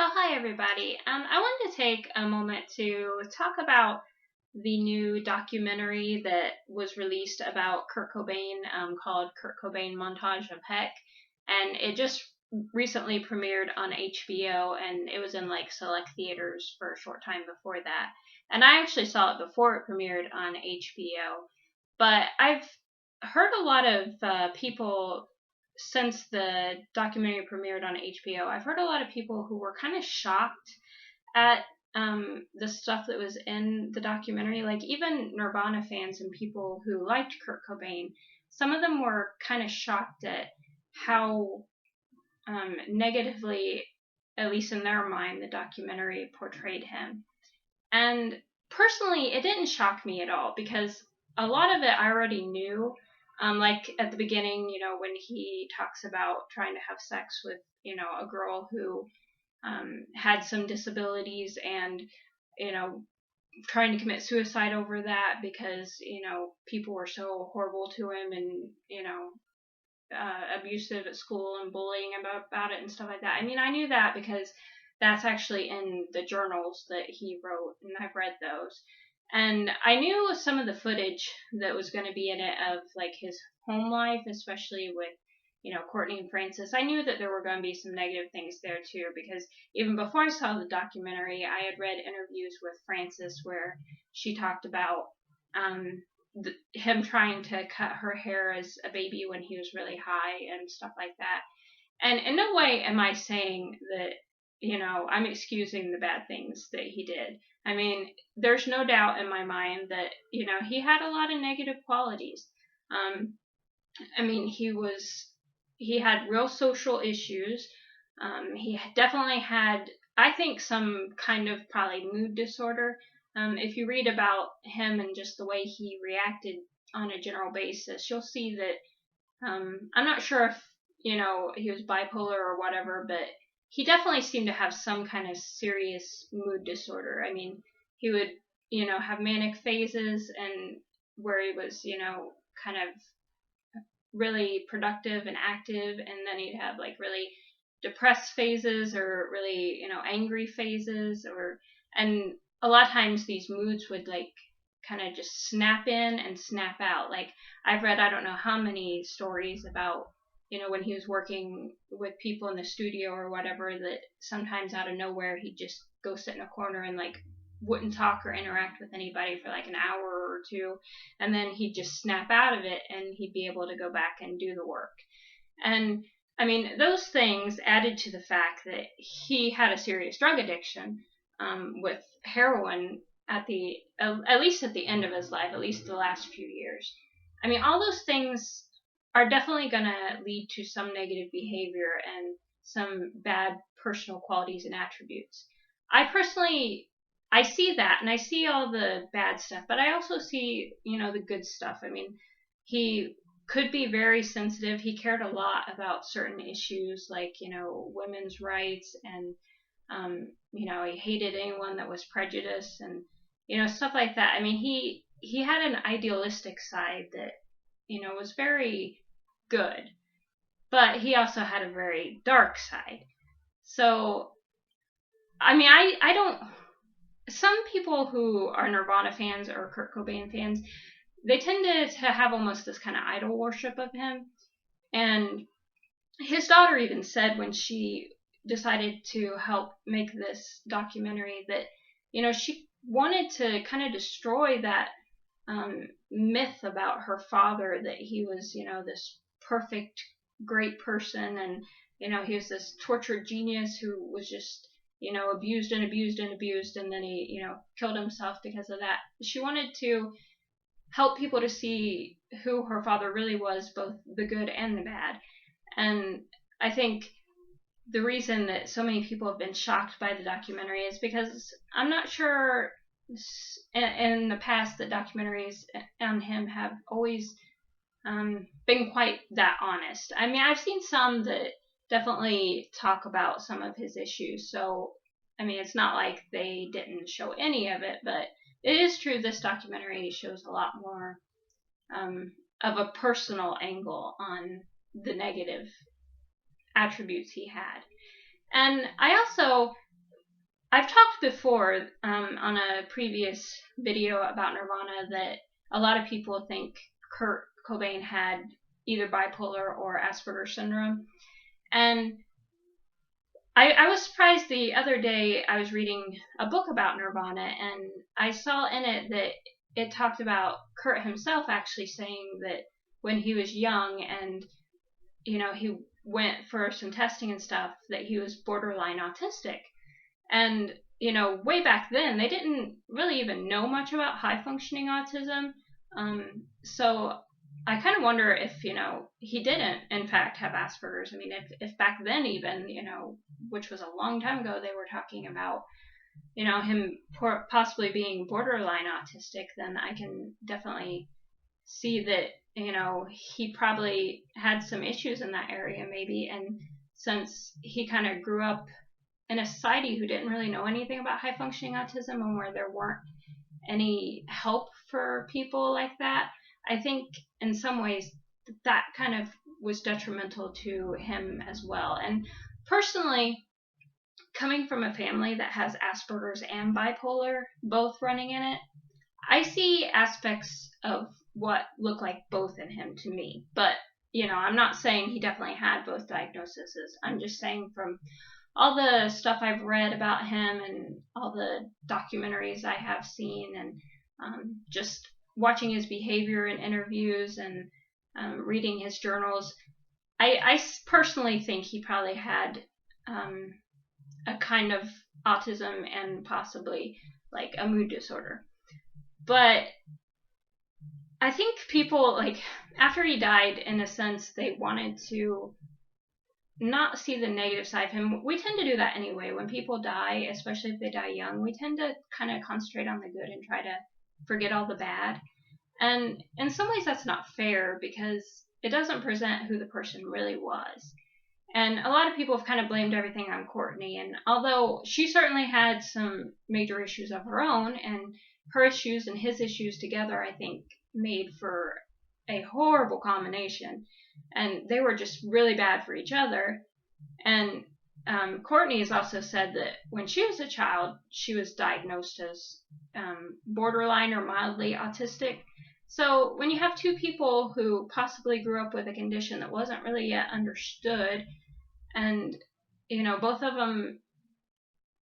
So, hi everybody. I wanted to take a moment to talk about the new documentary that was released about Kurt Cobain, called Kurt Cobain Montage of Heck, and it just recently premiered on HBO, and it was in like select theaters for a short time before that. And I actually saw it before it premiered on HBO, but I've heard a lot of people since the documentary premiered on HBO. I've heard a lot of people who were kind of shocked at the stuff that was in the documentary. Like even Nirvana fans and people who liked Kurt Cobain, some of them were kind of shocked at how negatively, at least in their mind, the documentary portrayed him. And personally, it didn't shock me at all because a lot of it I already knew. Like at the beginning, when he talks about trying to have sex with, a girl who had some disabilities and, you know, trying to commit suicide over that because, people were so horrible to him and, abusive at school and bullying about it and stuff like that. I mean, I knew that because that's actually in the journals that he wrote, and I've read those. And I knew some of the footage that was going to be in it of like his home life, especially with, Kourtney and Francis. I knew that there were going to be some negative things there too, because even before I saw the documentary, I had read interviews with Francis where she talked about him trying to cut her hair as a baby when he was really high and stuff like that. And in no way am I saying that, I'm excusing the bad things that he did. I mean, there's no doubt in my mind that, he had a lot of negative qualities. I mean, he had real social issues. He definitely had, I think, some kind of probably mood disorder. If you read about him and just the way he reacted on a general basis, you'll see that I'm not sure if, he was bipolar or whatever, but he definitely seemed to have some kind of serious mood disorder. I mean, he would, have manic phases and where he was, kind of really productive and active, and then he'd have like really depressed phases or really, angry phases, and a lot of times these moods would like kind of just snap in and snap out. Like I've read I don't know how many stories about, when he was working with people in the studio or whatever, that sometimes out of nowhere he'd just go sit in a corner and like wouldn't talk or interact with anybody for like an hour or two, and then he'd just snap out of it and he'd be able to go back and do the work. And I mean, those things added to the fact that he had a serious drug addiction, with heroin at least at the end of his life, at least the last few years. I mean, all those things are definitely going to lead to some negative behavior and some bad personal qualities and attributes. I see that, and I see all the bad stuff, but I also see, the good stuff. I mean, he could be very sensitive. He cared a lot about certain issues like, women's rights, and, he hated anyone that was prejudiced and, stuff like that. I mean, he had an idealistic side that, was very good, but he also had a very dark side. So, I mean, I don't. Some people who are Nirvana fans or Kurt Cobain fans, they tend to have almost this kind of idol worship of him. And his daughter even said when she decided to help make this documentary that, she wanted to kind of destroy that myth about her father, that he was, this perfect, great person, and, he was this tortured genius who was just, abused and abused and abused, and then he, killed himself because of that. She wanted to help people to see who her father really was, both the good and the bad. And I think the reason that so many people have been shocked by the documentary is because I'm not sure in the past that documentaries on him have always been quite that honest. I mean, I've seen some that definitely talk about some of his issues. So, I mean, it's not like they didn't show any of it, but it is true this documentary shows a lot more of a personal angle on the negative attributes he had. And I also I've talked before on a previous video about Nirvana that a lot of people think Kurt Cobain had either bipolar or Asperger's syndrome. And I was surprised the other day. I was reading a book about Nirvana, and I saw in it that it talked about Kurt himself actually saying that when he was young and, he went for some testing and stuff, that he was borderline autistic. And, way back then, they didn't really even know much about high functioning autism. So I kind of wonder if, he didn't, in fact, have Asperger's. I mean, if back then even, which was a long time ago, they were talking about, him possibly being borderline autistic, then I can definitely see that, he probably had some issues in that area maybe. And since he kind of grew up in a society who didn't really know anything about high functioning autism and where there weren't any help for people like that, I think in some ways that kind of was detrimental to him as well. And personally, coming from a family that has Asperger's and bipolar both running in it, I see aspects of what look like both in him to me. But, I'm not saying he definitely had both diagnoses. I'm just saying from all the stuff I've read about him and all the documentaries I have seen, and just watching his behavior in interviews and reading his journals, I personally think he probably had a kind of autism and possibly like a mood disorder. But I think people, like, after he died, in a sense, they wanted to not see the negative side of him. We tend to do that anyway. When people die, especially if they die young, we tend to kind of concentrate on the good and try to forget all the bad. And in some ways that's not fair, because it doesn't present who the person really was. And a lot of people have kind of blamed everything on Kourtney. And although she certainly had some major issues of her own, and her issues and his issues together, I think, made for a horrible combination. And they were just really bad for each other. And Kourtney has also said that when she was a child, she was diagnosed as borderline or mildly autistic. So when you have two people who possibly grew up with a condition that wasn't really yet understood, and, both of them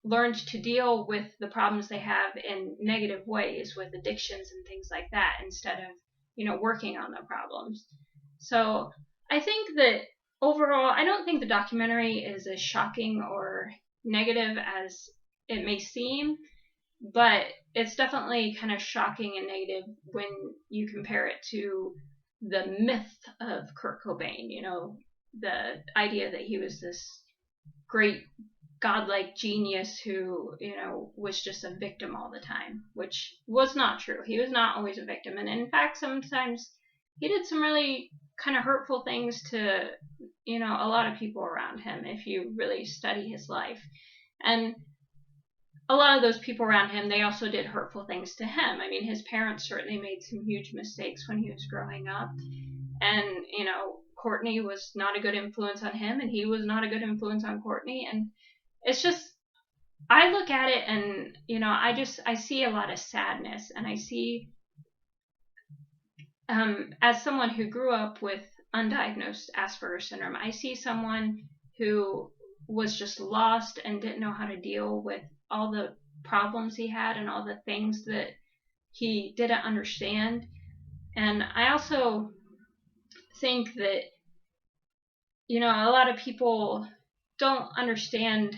learned to deal with the problems they have in negative ways, with addictions and things like that, instead of, working on the problems. So I think that overall, I don't think the documentary is as shocking or negative as it may seem, but it's definitely kind of shocking and negative when you compare it to the myth of Kurt Cobain, the idea that he was this great godlike genius who, was just a victim all the time, which was not true. He was not always a victim. And in fact, sometimes he did some really kind of hurtful things to, a lot of people around him, if you really study his life. And a lot of those people around him, they also did hurtful things to him. I mean, his parents certainly made some huge mistakes when he was growing up. And, Kourtney was not a good influence on him, and he was not a good influence on Kourtney. And it's just, I look at it and, I see a lot of sadness. And I see, as someone who grew up with undiagnosed Asperger's syndrome, I see someone who was just lost and didn't know how to deal with all the problems he had and all the things that he didn't understand. And I also think that, a lot of people don't understand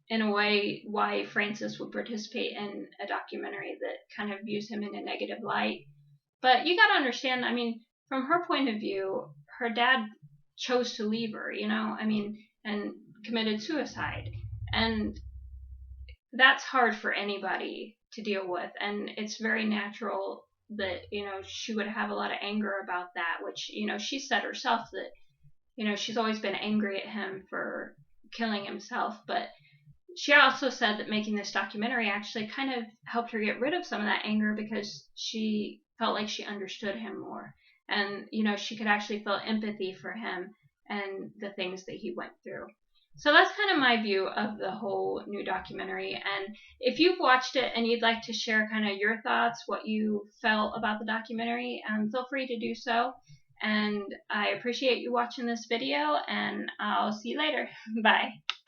in a way why Frances would participate in a documentary that kind of views him in a negative light. But you got to understand, I mean, from her point of view, her dad chose to leave her, and committed suicide. And that's hard for anybody to deal with. And it's very natural that, she would have a lot of anger about that, which, she said herself that, she's always been angry at him for killing himself. But she also said that making this documentary actually kind of helped her get rid of some of that anger, because she felt like she understood him more. And, she could actually feel empathy for him and the things that he went through. So that's kind of my view of the whole new documentary. And if you've watched it and you'd like to share kind of your thoughts, what you felt about the documentary, feel free to do so. And I appreciate you watching this video, and I'll see you later. Bye.